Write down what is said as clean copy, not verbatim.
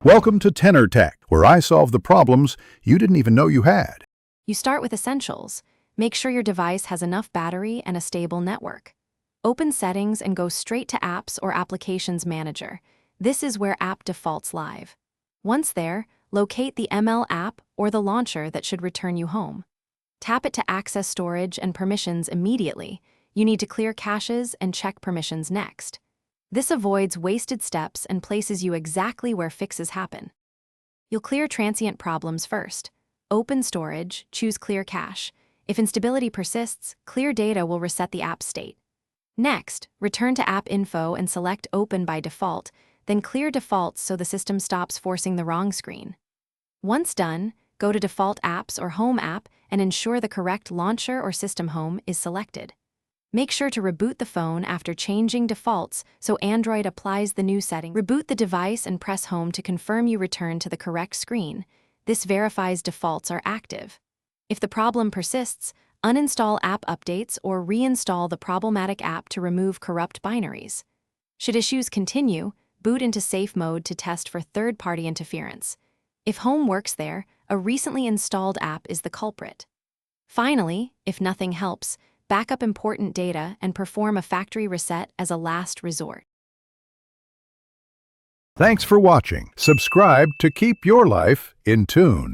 Welcome to Tenor Tech, where I solve the problems you didn't even know you had. You start with essentials. Make sure your device has enough battery and a stable network. Open Settings and go straight to Apps or Applications Manager. This is where app defaults live. Once there, locate the ML app or the launcher that should return you home. Tap it to access storage and permissions immediately. You need to clear caches and check permissions next. This avoids wasted steps and places you exactly where fixes happen. You'll clear transient problems first. Open storage, choose clear cache. If instability persists, clear data will reset the app state. Next, return to App Info and select Open by default, then clear defaults so the system stops forcing the wrong screen. Once done, go to Default Apps or Home app and ensure the correct launcher or system home is selected. Make sure to reboot the phone after changing defaults so Android applies the new setting. Reboot the device and press Home to confirm you return to the correct screen. This verifies defaults are active. If the problem persists, uninstall app updates or reinstall the problematic app to remove corrupt binaries. Should issues continue, boot into safe mode to test for third-party interference. If Home works there, a recently installed app is the culprit. Finally, if nothing helps, back up important data and perform a factory reset as a last resort. Thanks for watching. Subscribe to keep your life in tune.